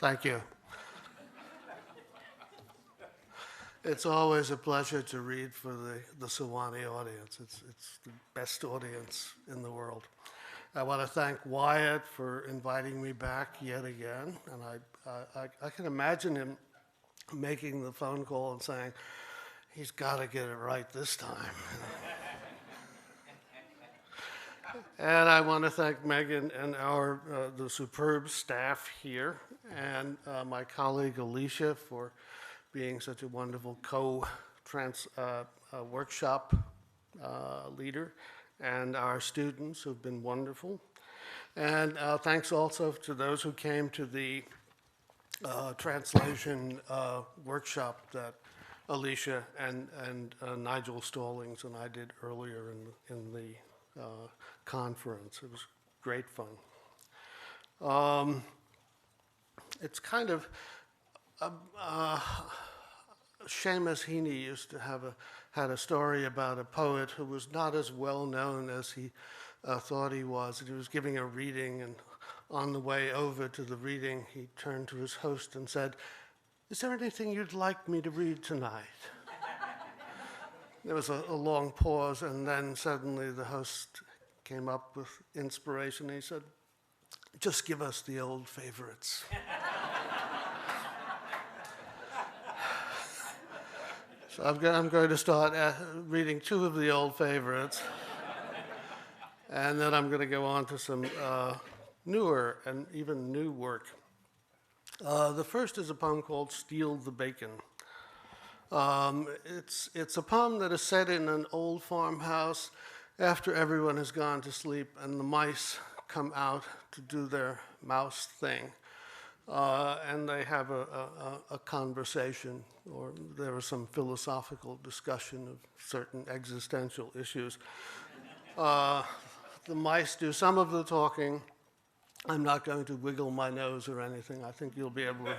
Thank you. It's always a pleasure to read for the Sewanee audience. It's the best audience in the world. I want to thank Wyatt for inviting me back yet again, and I can imagine him making the phone call and saying, he's got to get it right this time. And I want to thank Megan and the superb staff here, and my colleague Alicia for being such a wonderful workshop leader, and our students who've been wonderful. And thanks also to those who came to the translation workshop that Alicia and Nigel Stallings and I did earlier in the conference. It was great fun. It's kind of Seamus Heaney used to had a story about a poet who was not as well known as he thought he was. And he was giving a reading, and on the way over to the reading, he turned to his host and said, "Is there anything you'd like me to read tonight?" There was a long pause, and then suddenly the host came up with inspiration. He said, "Just give us the old favorites." So I'm going to start reading two of the old favorites, and then I'm going to go on to some newer and even new work. The first is a poem called "Steal the Bacon." It's a poem that is set in an old farmhouse after everyone has gone to sleep and the mice come out to do their mouse thing. And they have a conversation, or there is some philosophical discussion of certain existential issues. The mice do some of the talking. I'm not going to wiggle my nose or anything. I think you'll be able to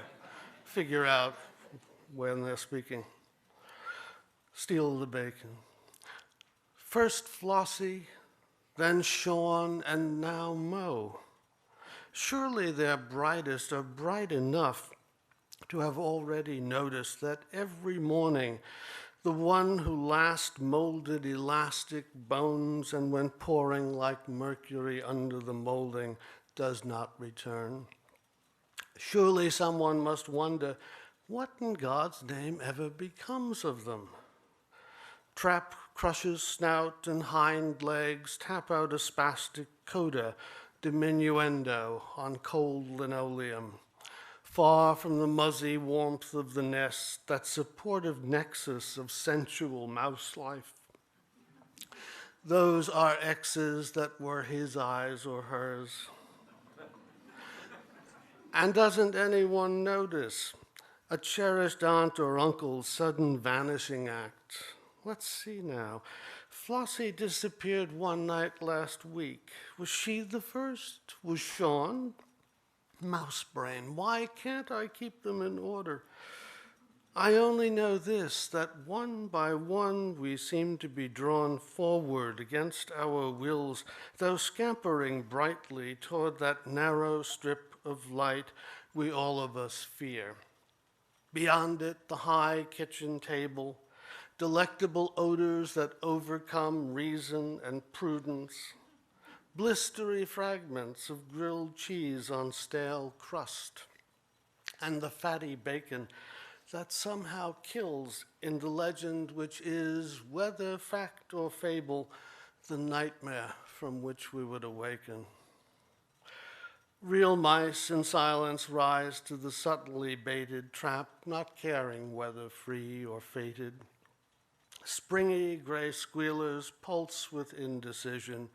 figure out when they're speaking. Steal the bacon. First Flossie, then Sean, and now Mo. Surely their brightest are bright enough to have already noticed that every morning the one who last molded elastic bones and went pouring like mercury under the molding does not return. Surely someone must wonder what in God's name ever becomes of them. Trap crushes snout and hind legs, tap out a spastic coda, diminuendo on cold linoleum, far from the muzzy warmth of the nest, that supportive nexus of sensual mouse life. Those are X's that were his eyes or hers. And doesn't anyone notice a cherished aunt or uncle's sudden vanishing act? Let's see now. Flossie disappeared one night last week. Was she the first? Was Sean? Mouse brain, why can't I keep them in order? I only know this, that one by one we seem to be drawn forward against our wills, though scampering brightly toward that narrow strip of light we all of us fear. Beyond it, the high kitchen table, delectable odors that overcome reason and prudence, blistery fragments of grilled cheese on stale crust, and the fatty bacon that somehow kills in the legend which is, whether fact or fable, the nightmare from which we would awaken. Real mice in silence rise to the subtly baited trap, not caring whether free or fated. Springy gray squealers pulse with indecision,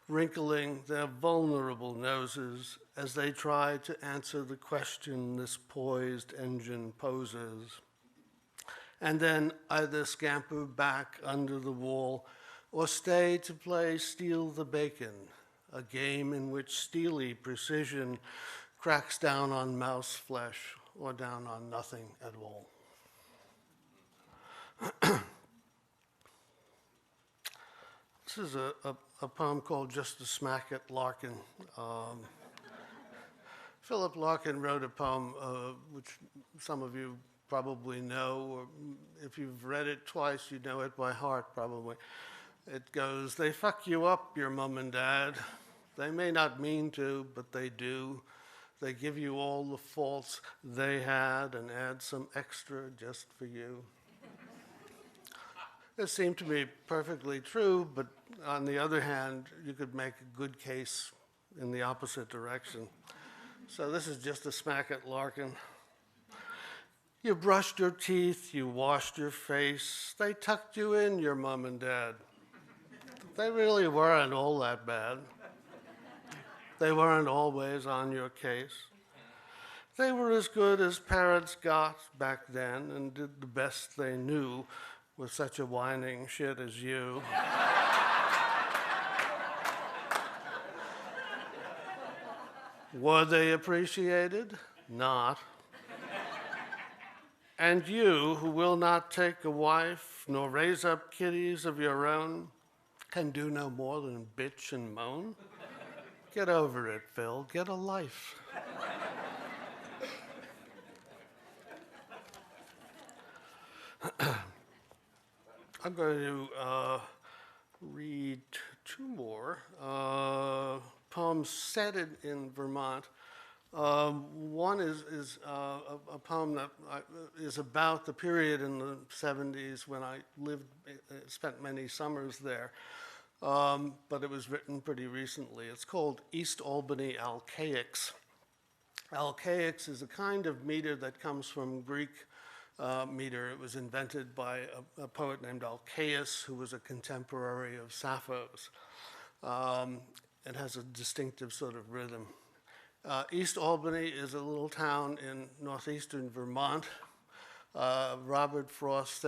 wrinkling their vulnerable noses as they try to answer the question this poised engine poses. And then either scamper back under the wall or stay to play Steal the Bacon, a game in which steely precision cracks down on mouse flesh or down on nothing at all. This is a poem called Just a Smack at Larkin. Philip Larkin wrote a poem, which some of you probably know, or if you've read it twice, you know it by heart probably. It goes, "They fuck you up, your mom and dad. They may not mean to, but they do. They give you all the faults they had and add some extra just for you." It seemed to be perfectly true, but on the other hand, you could make a good case in the opposite direction. So this is just a smack at Larkin. "You brushed your teeth, you washed your face. They tucked you in, your mom and dad. They really weren't all that bad. They weren't always on your case. They were as good as parents got back then and did the best they knew with such a whining shit as you." Were they appreciated? Not. "And you, who will not take a wife, nor raise up kiddies of your own, can do no more than bitch and moan? Get over it, Phil. Get a life." I'm going to read two more poems set in Vermont. One is a poem that is about the period in the 70s when I spent many summers there, but it was written pretty recently. It's called East Albany Alcaics. Alcaics is a kind of meter that comes from Greek meter. It was invented by a poet named Alcaeus, who was a contemporary of Sappho's. It has a distinctive sort of rhythm. East Albany is a little town in northeastern Vermont. Robert Frost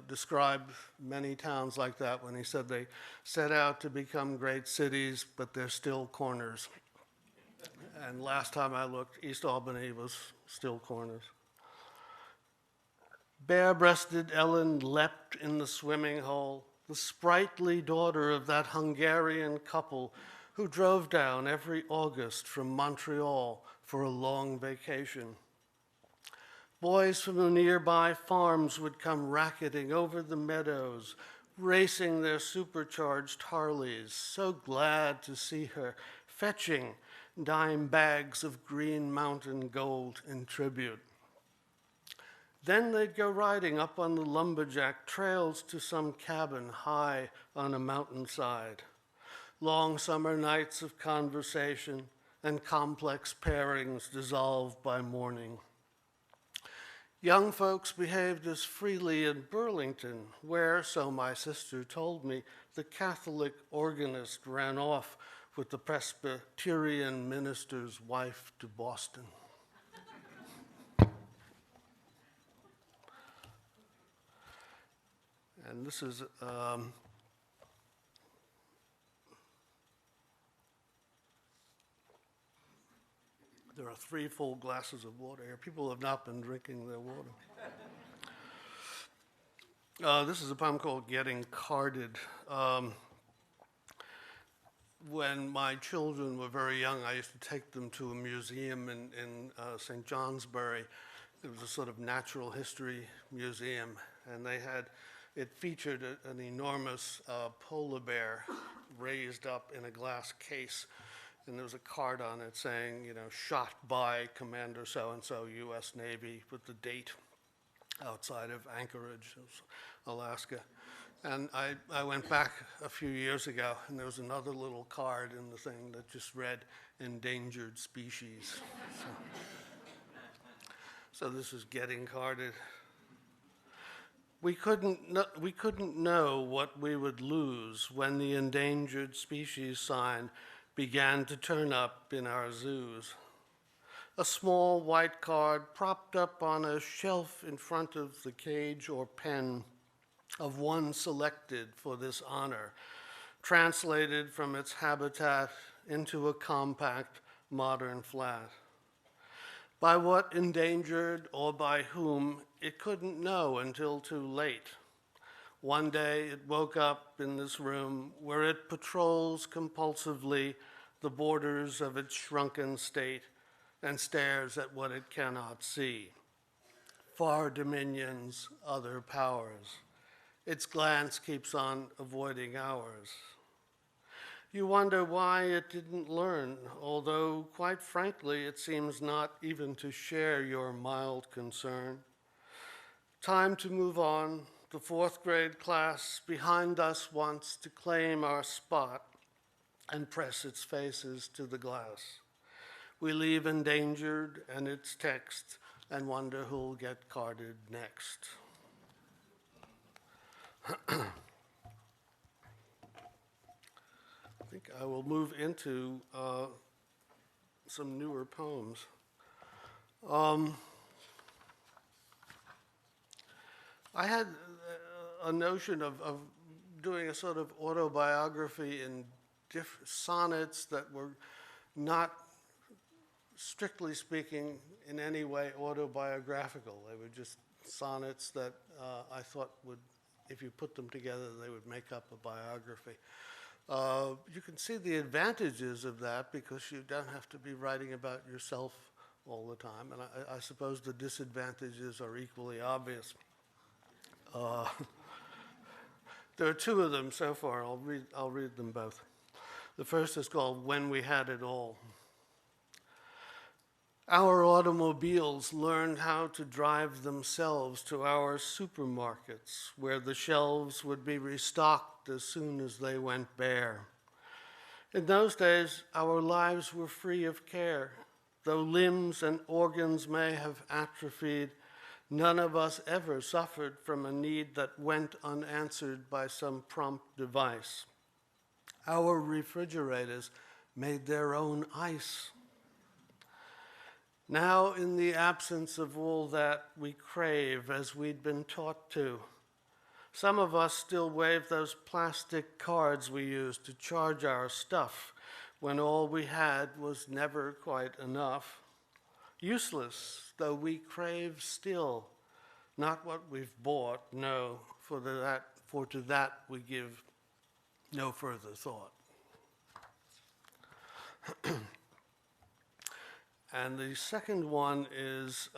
described many towns like that when he said they set out to become great cities, but they're still corners. And last time I looked, East Albany was still corners. "Bare-breasted Ellen leapt in the swimming hole, the sprightly daughter of that Hungarian couple who drove down every August from Montreal for a long vacation. Boys from the nearby farms would come racketing over the meadows, racing their supercharged Harleys, so glad to see her, fetching dime bags of Green Mountain gold in tribute. Then they'd go riding up on the lumberjack trails to some cabin high on a mountainside. Long summer nights of conversation and complex pairings dissolved by morning. Young folks behaved as freely in Burlington, where, so my sister told me, the Catholic organist ran off with the Presbyterian minister's wife to Boston." And this is there are 3 full glasses of water here. People have not been drinking their water. This is a poem called "Getting Carded." When my children were very young, I used to take them to a museum in St. Johnsbury. It was a sort of natural history museum, and it featured an enormous polar bear raised up in a glass case, and there was a card on it saying, "Shot by Commander so-and-so, U.S. Navy," with the date outside of Anchorage, Alaska. And I went back a few years ago, and there was another little card in the thing that just read, "Endangered Species." So this is Getting Carded. We couldn't know what we would lose when the endangered species sign began to turn up in our zoos. A small white card propped up on a shelf in front of the cage or pen of one selected for this honor, translated from its habitat into a compact modern flat. By what endangered or by whom, it couldn't know until too late. One day it woke up in this room where it patrols compulsively the borders of its shrunken state and stares at what it cannot see. Far dominions, other powers. Its glance keeps on avoiding ours. You wonder why it didn't learn, although, quite frankly, it seems not even to share your mild concern. Time to move on. The fourth grade class behind us wants to claim our spot and press its faces to the glass. We leave endangered and its text and wonder who'll get carded next. I think I will move into some newer poems. I had a notion of doing a sort of autobiography in sonnets that were not, strictly speaking, in any way autobiographical. They were just sonnets that I thought would, if you put them together, they would make up a biography. You can see the advantages of that because you don't have to be writing about yourself all the time, and I suppose the disadvantages are equally obvious. There are two of them so far. I'll read them both. The first is called When We Had It All. Our automobiles learned how to drive themselves to our supermarkets, where the shelves would be restocked as soon as they went bare. In those days, our lives were free of care. Though limbs and organs may have atrophied, none of us ever suffered from a need that went unanswered by some prompt device. Our refrigerators made their own ice. Now, in the absence of all that, we crave as we'd been taught to. Some of us still wave those plastic cards we used to charge our stuff when all we had was never quite enough. Useless, though we crave still, not what we've bought, no, for to that we give no further thought. And the second one is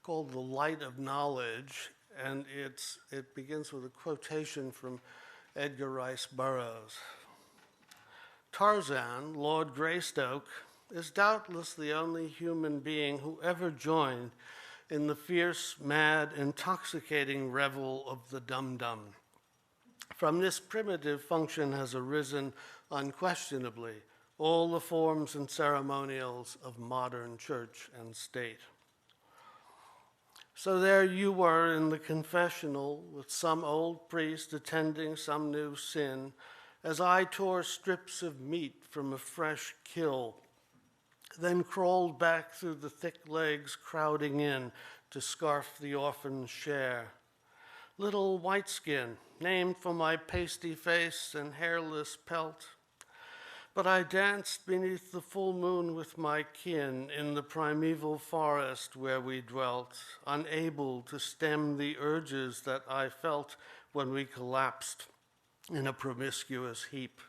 called The Light of Knowledge, and it begins with a quotation from Edgar Rice Burroughs. Tarzan, Lord Greystoke, is doubtless the only human being who ever joined in the fierce, mad, intoxicating revel of the dum-dum. From this primitive function has arisen, unquestionably, all the forms and ceremonials of modern church and state. So there you were in the confessional with some old priest attending some new sin, as I tore strips of meat from a fresh kill, then crawled back through the thick legs crowding in to scarf the orphan's share. Little Whiteskin, named for my pasty face and hairless pelt. But I danced beneath the full moon with my kin in the primeval forest where we dwelt, unable to stem the urges that I felt when we collapsed in a promiscuous heap.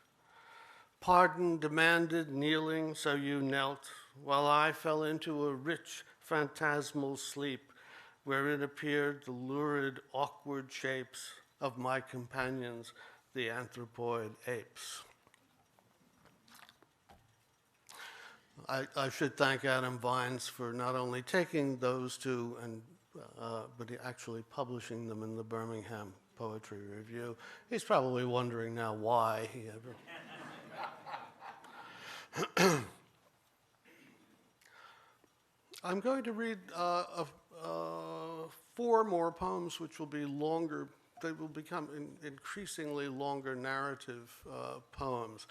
Pardon demanded kneeling, so you knelt, while I fell into a rich phantasmal sleep, wherein appeared the lurid, awkward shapes of my companions, the anthropoid apes. I should thank Adam Vines for not only taking those two but actually publishing them in the Birmingham Poetry Review. He's probably wondering now why he ever... I'm going to read 4 more poems, which will be longer. They will become increasingly longer narrative poems.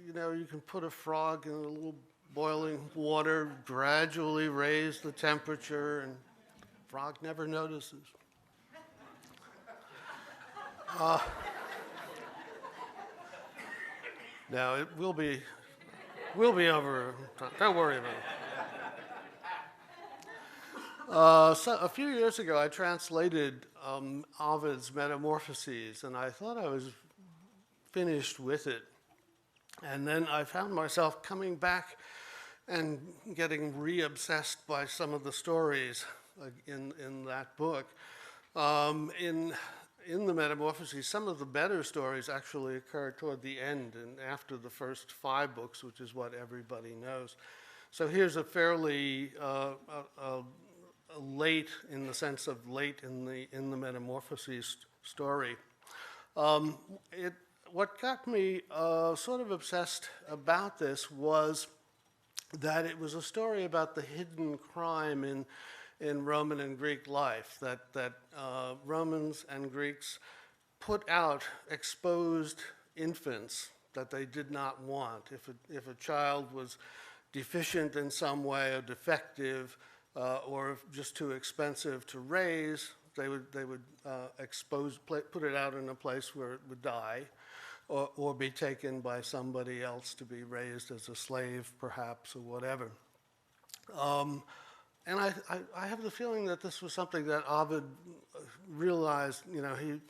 You can put a frog in a little boiling water, gradually raise the temperature, and the frog never notices. Now, it will be over. Don't worry about it. So a few years ago, I translated Ovid's Metamorphoses, and I thought I was finished with it. And then I found myself coming back and getting re-obsessed by some of the stories in that book. In the Metamorphoses, some of the better stories actually occur toward the end and after the first 5 books, which is what everybody knows. So here's a fairly late, in the sense of late in the Metamorphoses story. What got me sort of obsessed about this was that it was a story about the hidden crime in Roman and Greek life, that Romans and Greeks put out exposed infants that they did not want. If a child was deficient in some way or defective or just too expensive to raise, they would put it out in a place where it would die or be taken by somebody else to be raised as a slave, perhaps, or whatever. And I have the feeling that this was something that Ovid realized.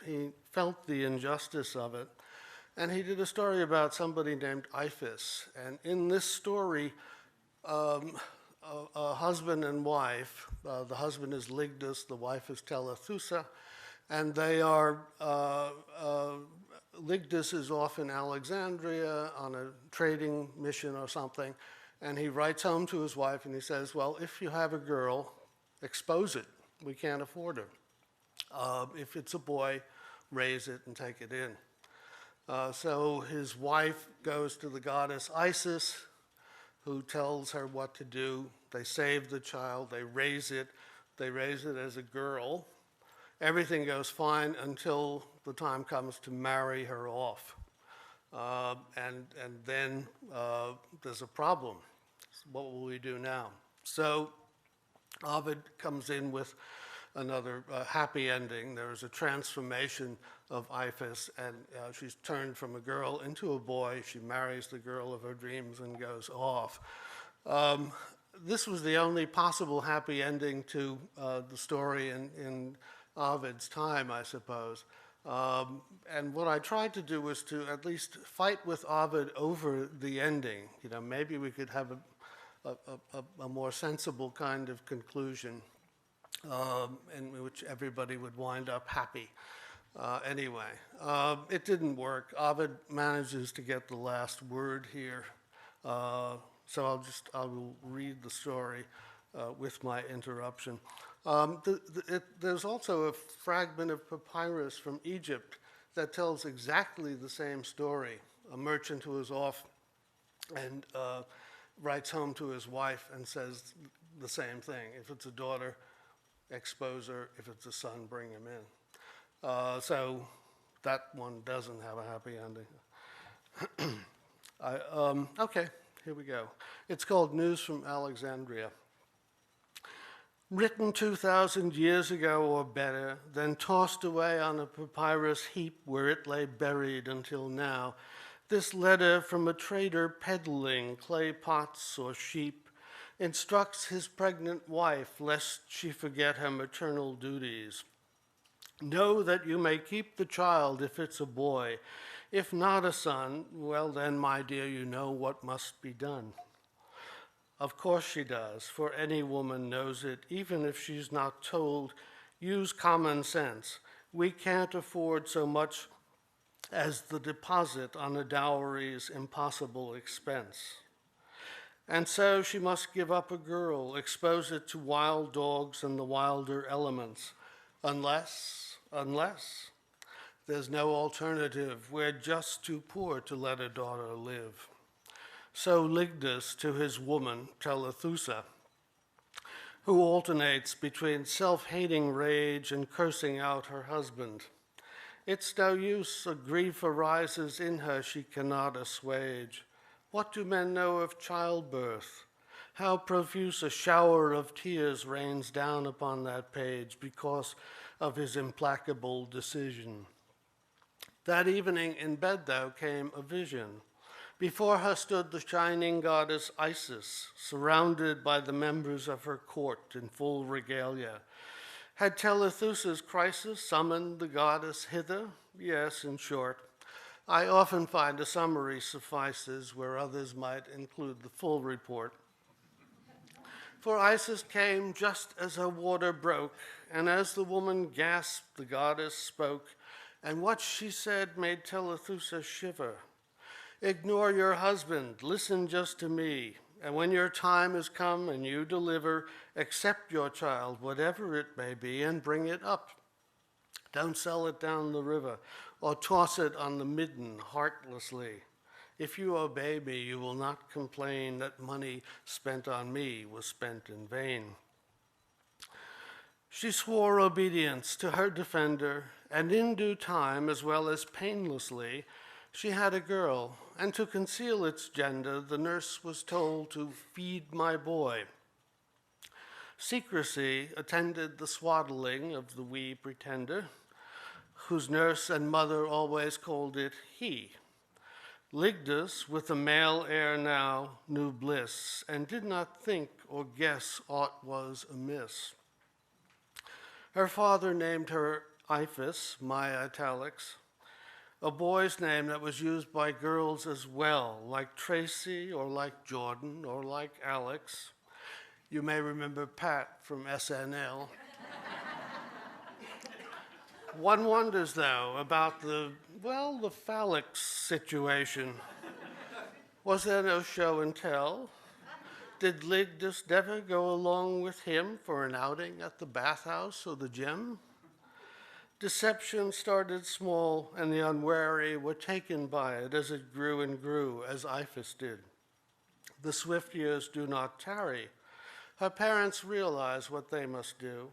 He felt the injustice of it. And he did a story about somebody named Iphis. And in this story, a husband and wife, the husband is Ligdus, the wife is Telethusa, and they are, Ligdus is off in Alexandria on a trading mission or something, and he writes home to his wife and he says, well, if you have a girl, expose it. We can't afford her. If it's a boy, raise it and take it in. So his wife goes to the goddess Isis, who tells her what to do. They save the child, they raise it as a girl. Everything goes fine until the time comes to marry her off. And then there's a problem. What will we do now? So Ovid comes in with another happy ending. There is a transformation of Iphis, and she's turned from a girl into a boy. She marries the girl of her dreams and goes off. This was the only possible happy ending to the story in Ovid's time, I suppose. And what I tried to do was to at least fight with Ovid over the ending. Maybe we could have a more sensible kind of conclusion in which everybody would wind up happy. Anyway, it didn't work. Ovid manages to get the last word here. So I will read the story with my interruption. There's also a fragment of papyrus from Egypt that tells exactly the same story. A merchant who is off and writes home to his wife and says the same thing. If it's a daughter, expose her. If it's a son, bring him in. So that one doesn't have a happy ending. Okay, here we go. It's called News from Alexandria. Written 2,000 years ago or better, then tossed away on a papyrus heap where it lay buried until now, this letter from a trader peddling clay pots or sheep instructs his pregnant wife lest she forget her maternal duties. Know that you may keep the child if it's a boy. If not a son, well then, my dear, you know what must be done. Of course she does, for any woman knows it, even if she's not told. Use common sense. We can't afford so much as the deposit on a dowry's impossible expense. And so she must give up a girl, expose it to wild dogs and the wilder elements, unless there's no alternative. We're just too poor to let a daughter live. So Ligdus to his woman, Telethusa, who alternates between self-hating rage and cursing out her husband. It's no use, a grief arises in her she cannot assuage. What do men know of childbirth? How profuse a shower of tears rains down upon that page because of his implacable decision. That evening in bed, though, came a vision. Before her stood the shining goddess Isis, surrounded by the members of her court in full regalia. Had Telethusa's crisis summoned the goddess hither? Yes, in short. I often find a summary suffices where others might include the full report. For Isis came just as her water broke, and as the woman gasped, the goddess spoke, and what she said made Telethusa shiver. Ignore your husband, listen just to me, and when your time has come and you deliver, accept your child, whatever it may be, and bring it up. Don't sell it down the river or toss it on the midden heartlessly. If you obey me, you will not complain that money spent on me was spent in vain. She swore obedience to her defender, and in due time, as well as painlessly, she had a girl, and to conceal its gender, the nurse was told to feed my boy. Secrecy attended the swaddling of the wee pretender, whose nurse and mother always called it he. Ligdus, with a male heir now, knew bliss, and did not think or guess aught was amiss. Her father named her Iphis, my italics, a boy's name that was used by girls as well, like Tracy or like Jordan or like Alex. You may remember Pat from SNL. One wonders, though, about the phallic situation. Was there no show and tell? Did Ligdus never go along with him for an outing at the bathhouse or the gym? Deception started small, and the unwary were taken by it as it grew and grew, as Iphis did. The swift years do not tarry. Her parents realize what they must do.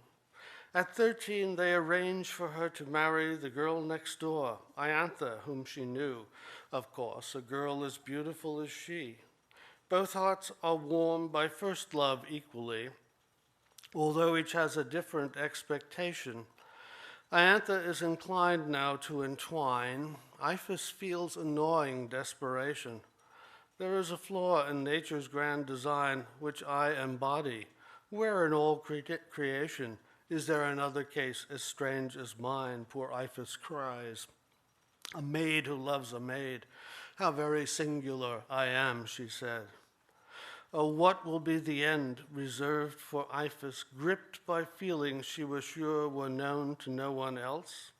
At 13, they arranged for her to marry the girl next door, Iantha, whom she knew, of course, a girl as beautiful as she. Both hearts are warmed by first love equally, although each has a different expectation. Iantha is inclined now to entwine. Iphis feels a gnawing desperation. There is a flaw in nature's grand design which I embody. Where in all creation is there another case as strange as mine? Poor Iphis cries. A maid who loves a maid. How very singular I am, she said. Oh, what will be the end reserved for Iphis, gripped by feelings she was sure were known to no one else?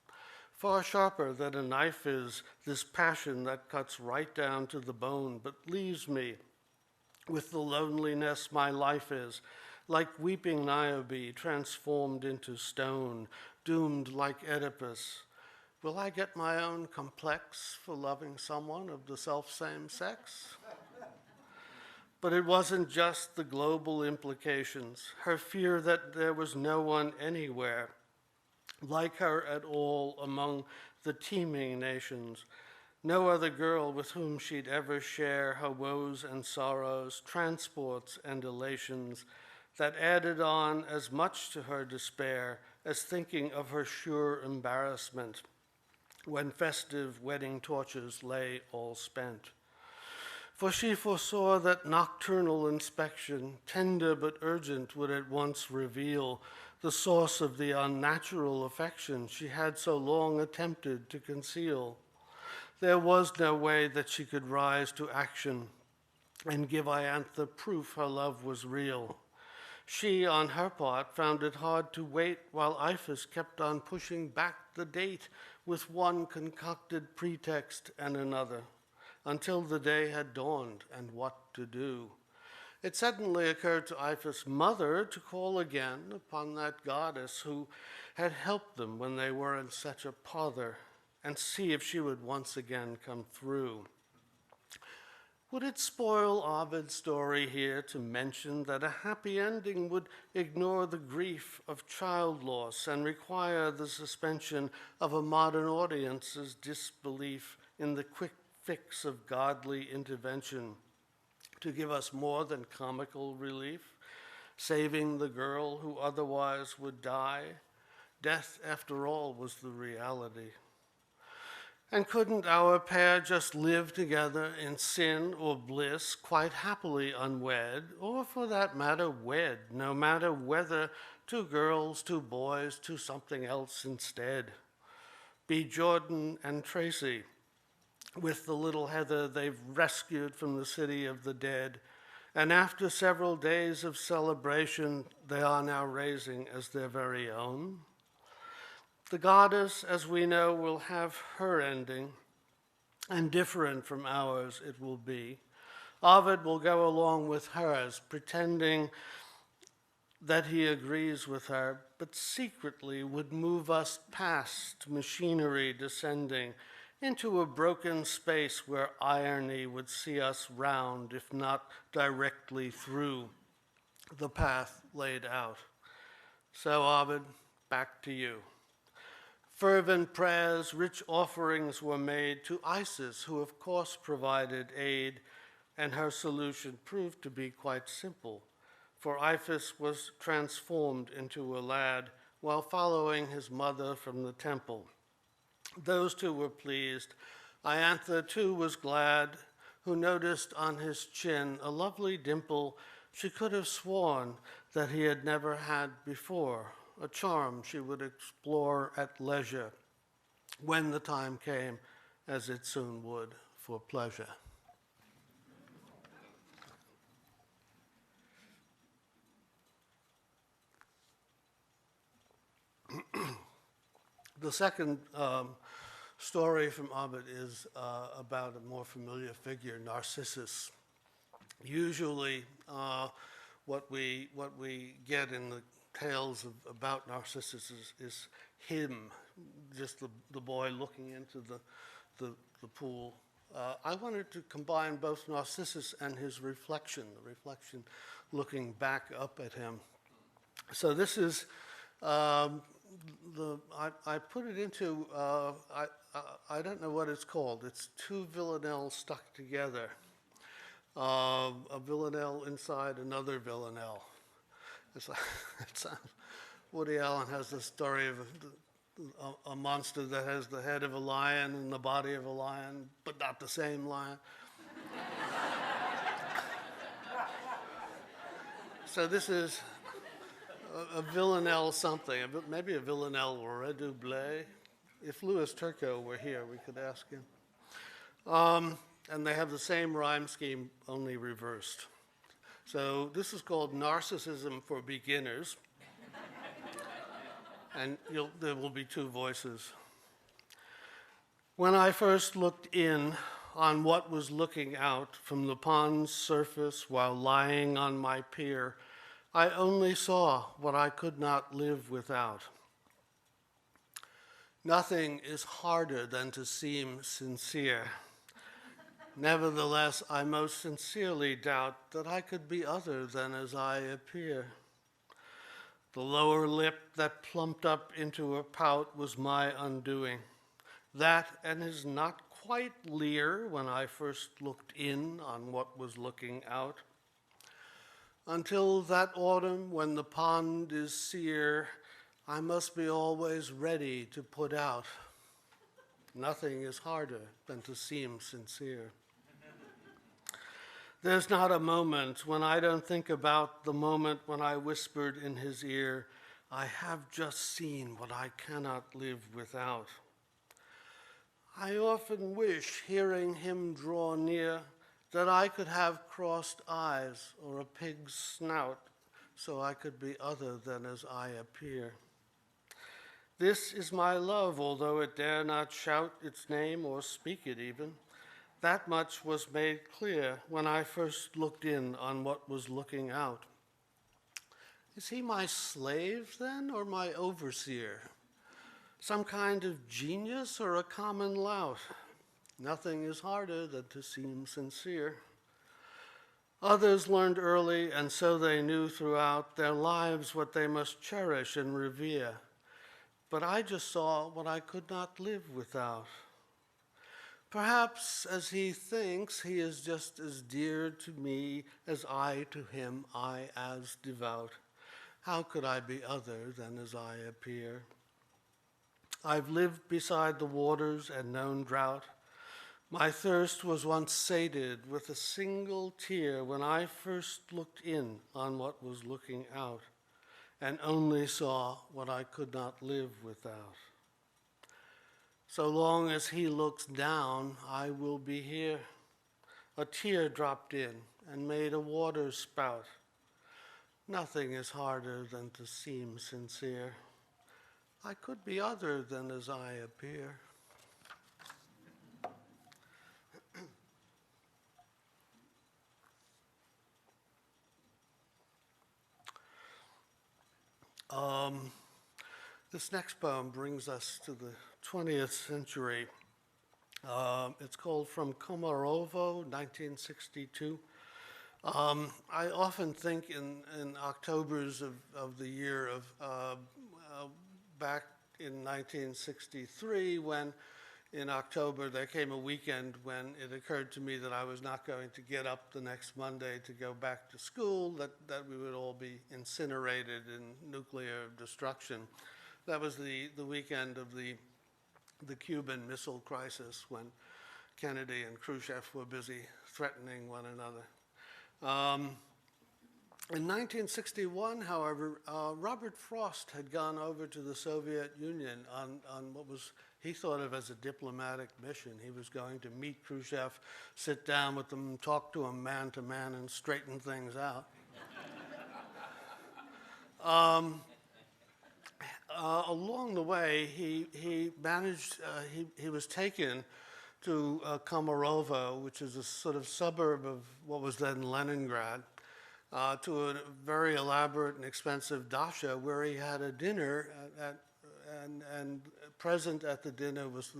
Far sharper than a knife is this passion that cuts right down to the bone, but leaves me with the loneliness my life is, like weeping Niobe transformed into stone, doomed like Oedipus. Will I get my own complex for loving someone of the self-same sex? But it wasn't just the global implications, her fear that there was no one anywhere like her at all among the teeming nations, no other girl with whom she'd ever share her woes and sorrows, transports and elations that added on as much to her despair as thinking of her sure embarrassment when festive wedding torches lay all spent. For she foresaw that nocturnal inspection, tender but urgent, would at once reveal the source of the unnatural affection she had so long attempted to conceal. There was no way that she could rise to action and give Iantha proof her love was real. She, on her part, found it hard to wait while Iphis kept on pushing back the date with one concocted pretext and another, until the day had dawned and what to do. It suddenly occurred to Iphis' mother to call again upon that goddess who had helped them when they were in such a pother, and see if she would once again come through. Would it spoil Ovid's story here to mention that a happy ending would ignore the grief of child loss and require the suspension of a modern audience's disbelief in the quick fix of godly intervention to give us more than comical relief, saving the girl who otherwise would die? Death, after all, was the reality. And couldn't our pair just live together in sin or bliss, quite happily unwed, or for that matter wed, no matter whether two girls, two boys, to something else instead? Be Jordan and Tracy, with the little Heather they've rescued from the city of the dead, and after several days of celebration, they are now raising as their very own. The goddess, as we know, will have her ending, and different from ours it will be. Ovid will go along with hers, pretending that he agrees with her, but secretly would move us past machinery descending into a broken space where irony would see us round, if not directly through the path laid out. So, Ovid, back to you. Fervent prayers, rich offerings were made to Isis, who of course provided aid, and her solution proved to be quite simple, for Iphis was transformed into a lad while following his mother from the temple. Those two were pleased. Iantha too was glad, who noticed on his chin a lovely dimple she could have sworn that he had never had before, a charm she would explore at leisure when the time came, as it soon would, for pleasure. The second story from Ovid is about a more familiar figure, Narcissus. Usually, what we get in the tales about Narcissus is him, just the boy looking into the pool. I wanted to combine both Narcissus and his reflection, the reflection looking back up at him. So this is I put it into, I don't know what it's called. It's two villanelles stuck together. A villanelle inside another villanelle. Woody Allen has the story of a monster that has the head of a lion and the body of a lion, but not the same lion. So this is a villanelle something, maybe a villanelle redoublé. If Louis Turcot were here, we could ask him. And they have the same rhyme scheme, only reversed. So this is called Narcissism for Beginners. And there will be two voices. When I first looked in on what was looking out from the pond's surface while lying on my pier, I only saw what I could not live without. Nothing is harder than to seem sincere. Nevertheless, I most sincerely doubt that I could be other than as I appear. The lower lip that plumped up into a pout was my undoing. That and his not quite leer when I first looked in on what was looking out. Until that autumn when the pond is sere, I must be always ready to put out. Nothing is harder than to seem sincere. There's not a moment when I don't think about the moment when I whispered in his ear, I have just seen what I cannot live without. I often wish, hearing him draw near, that I could have crossed eyes or a pig's snout so I could be other than as I appear. This is my love, although it dare not shout its name or speak it even. That much was made clear when I first looked in on what was looking out. Is he my slave, then, or my overseer? Some kind of genius or a common lout? Nothing is harder than to seem sincere. Others learned early, and so they knew throughout their lives what they must cherish and revere. But I just saw what I could not live without. Perhaps, as he thinks, he is just as dear to me as I to him, I as devout. How could I be other than as I appear? I've lived beside the waters and known drought. My thirst was once sated with a single tear when I first looked in on what was looking out, and only saw what I could not live without. So long as he looks down, I will be here. A tear dropped in, and made a water spout. Nothing is harder than to seem sincere. I could be other than as I appear. This next poem brings us to the 20th century. It's called From Koganovo, 1962. I often think in Octobers of the year of back in 1963, when in October there came a weekend when it occurred to me that I was not going to get up the next Monday to go back to school, that we would all be incinerated in nuclear destruction. That was the weekend of the Cuban Missile Crisis, when Kennedy and Khrushchev were busy threatening one another. In 1961, however, Robert Frost had gone over to the Soviet Union on what was he thought of as a diplomatic mission. He was going to meet Khrushchev, sit down with them, talk to him man to man, and straighten things out. Along the way, he managed, he was taken to Koganovo, which is a sort of suburb of what was then Leningrad, to a very elaborate and expensive dacha where he had a dinner, and present at the dinner was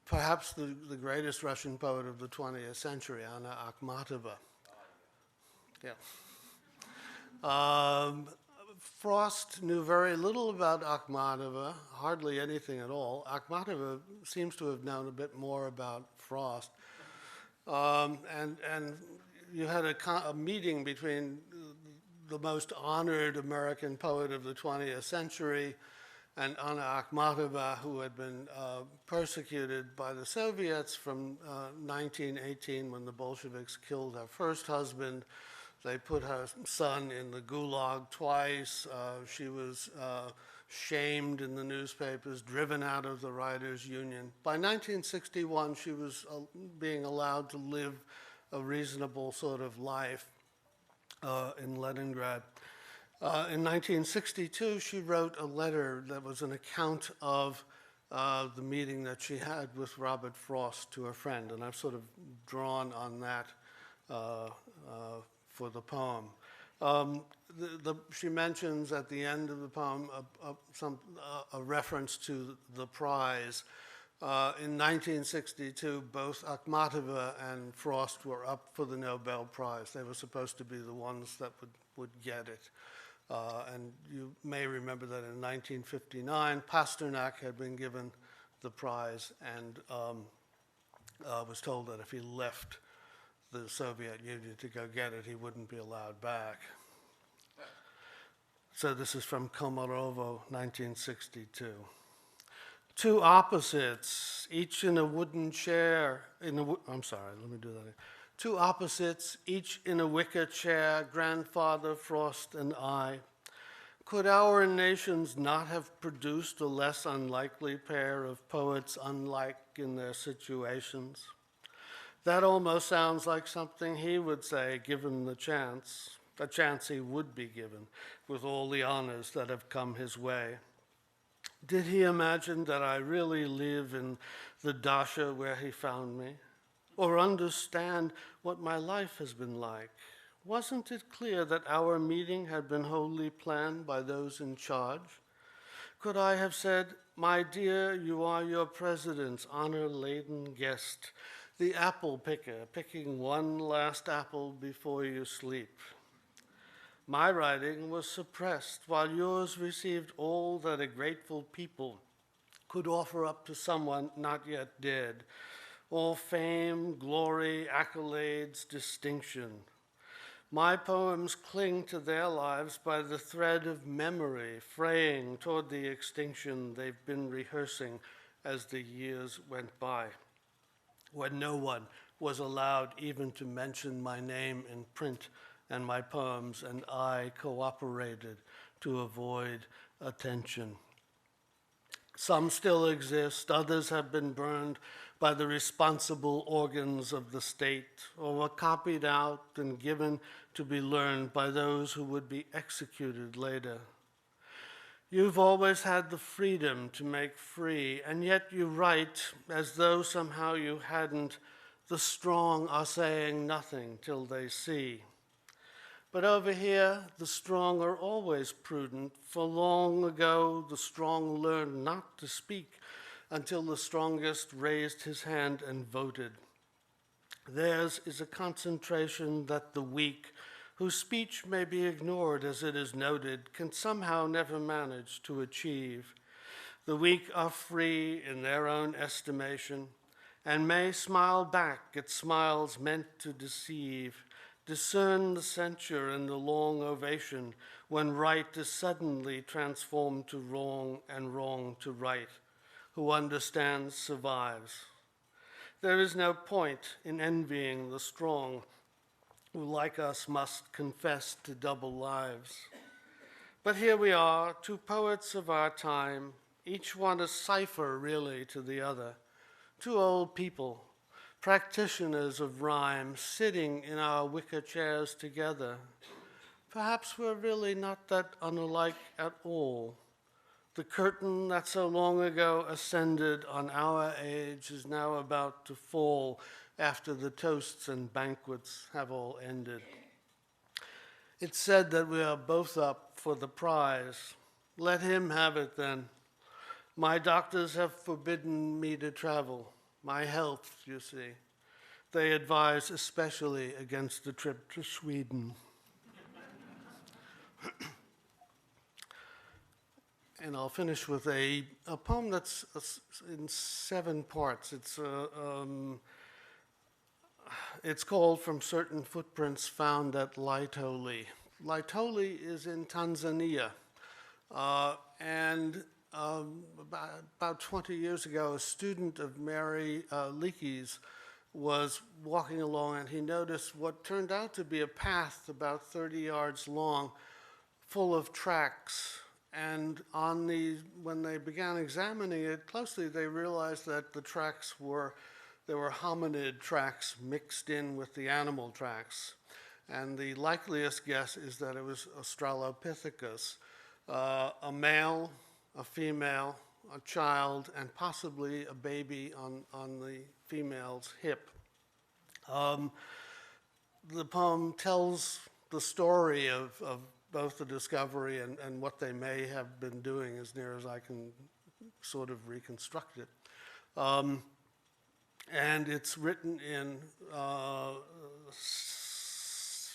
perhaps the greatest Russian poet of the 20th century, Anna Akhmatova. Yeah. Frost knew very little about Akhmatova, hardly anything at all. Akhmatova seems to have known a bit more about Frost. And you had a meeting between the most honored American poet of the 20th century and Anna Akhmatova, who had been persecuted by the Soviets from 1918, when the Bolsheviks killed her first husband. They put her son in the gulag twice. She was shamed in the newspapers, driven out of the Writers' Union. By 1961, she was being allowed to live a reasonable sort of life in Leningrad. In 1962, she wrote a letter that was an account of the meeting that she had with Robert Frost to a friend, and I've sort of drawn on that for the poem. She mentions at the end of the poem a reference to the prize. In 1962, both Akhmatova and Frost were up for the Nobel Prize. They were supposed to be the ones that would get it. And you may remember that in 1959, Pasternak had been given the prize and was told that if he left the Soviet Union to go get it, he wouldn't be allowed back. So this is from Koganovo, 1962. Two opposites, each in a wooden chair, I'm sorry, let me do that again. Two opposites, each in a wicker chair, Grandfather Frost and I. Could our nations not have produced a less unlikely pair of poets unlike in their situations? That almost sounds like something he would say, given the chance, a chance he would be given, with all the honors that have come his way. Did he imagine that I really live in the dacha where he found me? Or understand what my life has been like? Wasn't it clear that our meeting had been wholly planned by those in charge? Could I have said, my dear, you are your president's honor-laden guest, the apple picker, picking one last apple before you sleep? My writing was suppressed, while yours received all that a grateful people could offer up to someone not yet dead. All fame, glory, accolades, distinction. My poems cling to their lives by the thread of memory, fraying toward the extinction they've been rehearsing as the years went by, when no one was allowed even to mention my name in print, and my poems and I cooperated to avoid attention. Some still exist, others have been burned by the responsible organs of the state, or were copied out and given to be learned by those who would be executed later. You've always had the freedom to make free, and yet you write as though somehow you hadn't. The strong are saying nothing till they see. But over here, the strong are always prudent, for long ago the strong learned not to speak until the strongest raised his hand and voted. Theirs is a concentration that the weak, whose speech may be ignored as it is noted, can somehow never manage to achieve. The weak are free in their own estimation, and may smile back at smiles meant to deceive, discern the censure and the long ovation when right is suddenly transformed to wrong and wrong to right. Who understands survives. There is no point in envying the strong, who like us must confess to double lives. But here we are, two poets of our time, each one a cipher really to the other, two old people, practitioners of rhyme, sitting in our wicker chairs together. Perhaps we're really not that unalike at all. The curtain that so long ago ascended on our age is now about to fall after the toasts and banquets have all ended. It's said that we are both up for the prize. Let him have it then. My doctors have forbidden me to travel. My health, you see. They advise especially against a trip to Sweden. And I'll finish with a poem that's in 7 parts. It's called From Certain Footprints Found at Laitoli. Laitoli is in Tanzania. About 20 years ago, a student of Mary Leakey's was walking along, and he noticed what turned out to be a path about 30 yards long, full of tracks. And when they began examining it closely, they realized that the tracks were hominid tracks mixed in with the animal tracks. And the likeliest guess is that it was Australopithecus, a male, a female, a child, and possibly a baby on the female's hip. The poem tells the story of both the discovery and what they may have been doing, as near as I can sort of reconstruct it. And it's written in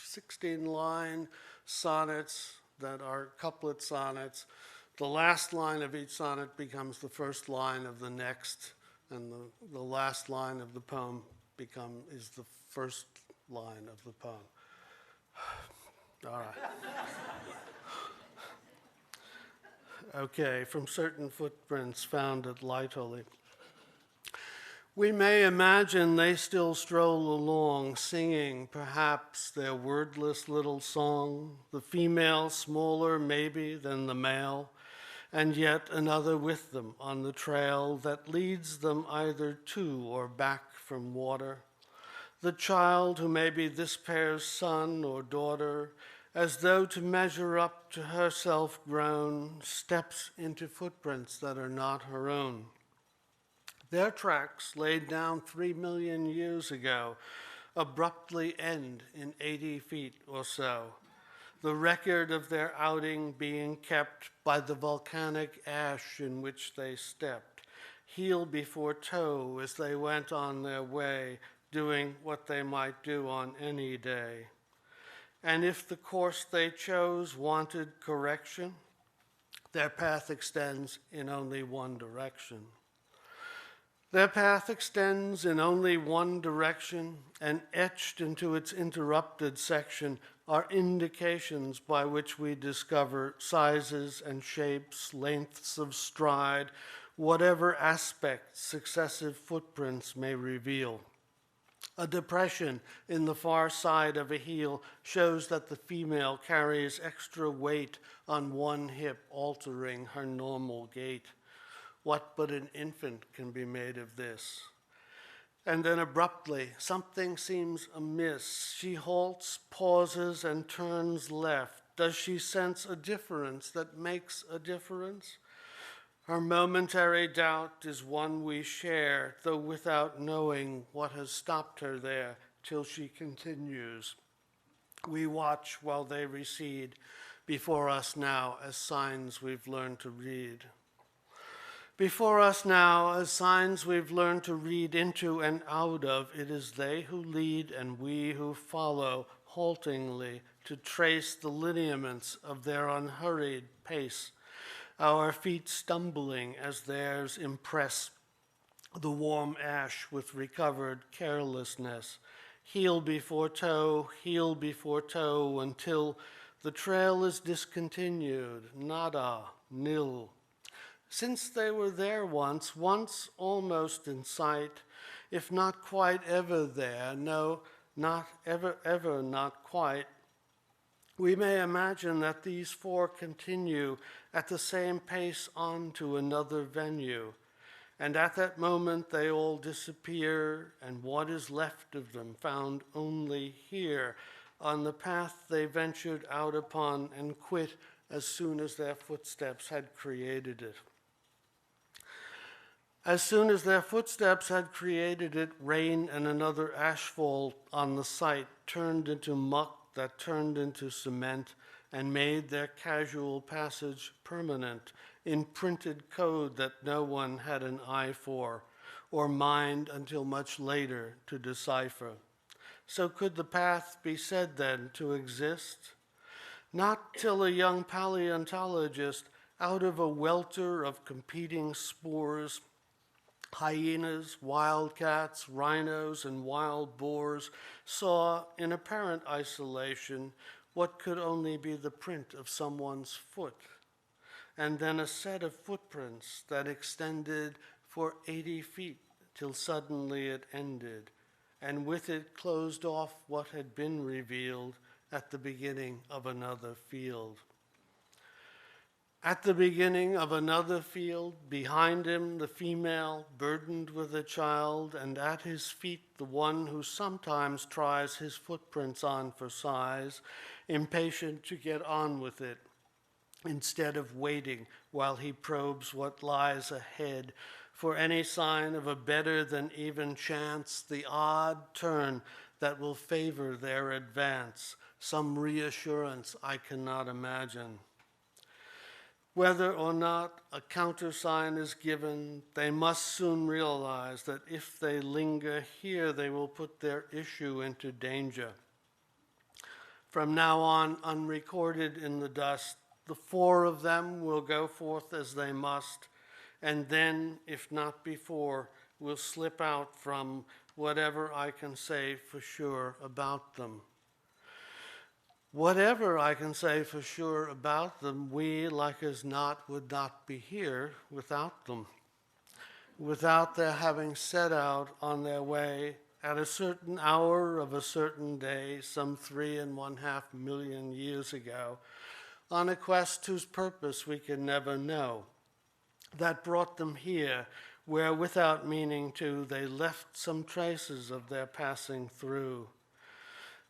16-line sonnets that are couplet sonnets. The last line of each sonnet becomes the first line of the next, and the last line of the poem is the first line of the poem. All right. Okay, From Certain Footprints Found at Laitoli. We may imagine they still stroll along, singing perhaps their wordless little song, the female smaller maybe than the male, and yet another with them on the trail that leads them either to or back from water. The child who may be this pair's son or daughter, as though to measure up to herself grown, steps into footprints that are not her own. Their tracks, laid down 3 million years ago, abruptly end in 80 feet or so, the record of their outing being kept by the volcanic ash in which they stepped, heel before toe as they went on their way, doing what they might do on any day. And if the course they chose wanted correction, their path extends in only one direction. Their path extends in only one direction, and etched into its interrupted section are indications by which we discover sizes and shapes, lengths of stride, whatever aspect successive footprints may reveal. A depression in the far side of a heel shows that the female carries extra weight on one hip, altering her normal gait. What but an infant can be made of this? And then abruptly, something seems amiss. She halts, pauses, and turns left. Does she sense a difference that makes a difference? Her momentary doubt is one we share, though without knowing what has stopped her there, till she continues. We watch while they recede before us now as signs we've learned to read. Before us now, as signs we've learned to read into and out of, it is they who lead and we who follow haltingly to trace the lineaments of their unhurried pace, our feet stumbling as theirs impress the warm ash with recovered carelessness, heel before toe, until the trail is discontinued, nada, nil. Since they were there once almost in sight, if not quite ever there, no, not ever, not quite, we may imagine that these four continue at the same pace on to another venue, and at that moment they all disappear, and what is left of them found only here, on the path they ventured out upon and quit as soon as their footsteps had created it. As soon as their footsteps had created it, rain and another ashfall on the site turned into muck that turned into cement and made their casual passage permanent in printed code that no one had an eye for or mind until much later to decipher. So could the path be said then to exist? Not till a young paleontologist, out of a welter of competing spores, hyenas, wildcats, rhinos, and wild boars, saw in apparent isolation what could only be the print of someone's foot, and then a set of footprints that extended for 80 feet till suddenly it ended, and with it closed off what had been revealed at the beginning of another field. At the beginning of another field, behind him the female burdened with a child, and at his feet the one who sometimes tries his footprints on for size, impatient to get on with it, instead of waiting while he probes what lies ahead for any sign of a better than even chance, the odd turn that will favor their advance, some reassurance I cannot imagine. Whether or not a countersign is given, they must soon realize that if they linger here, they will put their issue into danger. From now on, unrecorded in the dust, the four of them will go forth as they must, and then, if not before, will slip out from whatever I can say for sure about them. Whatever I can say for sure about them, we, like as not, would not be here without them, without their having set out on their way at a certain hour of a certain day, some 3.5 million years ago, on a quest whose purpose we can never know, that brought them here, where without meaning to, they left some traces of their passing through.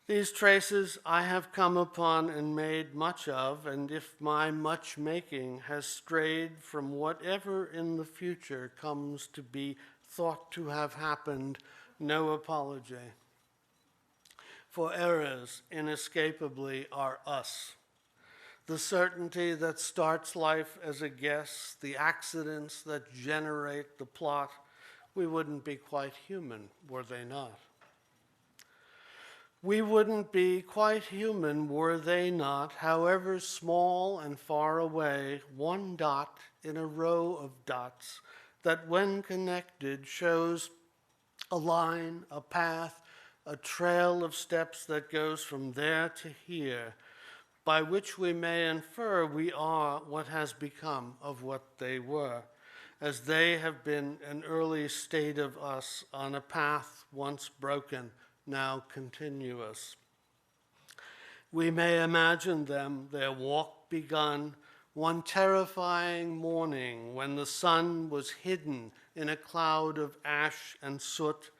These traces I have come upon and made much of, and if my much making has strayed from whatever in the future comes to be thought to have happened, no apology. For errors inescapably are us. The certainty that starts life as a guess, the accidents that generate the plot, we wouldn't be quite human were they not. We wouldn't be quite human were they not, however small and far away, one dot in a row of dots that when connected shows a line, a path, a trail of steps that goes from there to here, by which we may infer we are what has become of what they were, as they have been an early state of us on a path once broken, now continuous. We may imagine them, their walk begun, one terrifying morning when the sun was hidden in a cloud of ash and soot,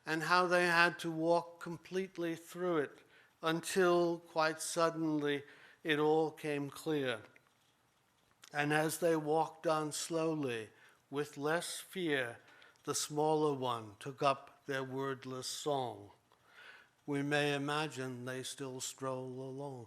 and how they had to walk completely through it until, quite suddenly, it all came clear. And as they walked on slowly, with less fear, the smaller one took up their wordless song. We may imagine they still stroll along.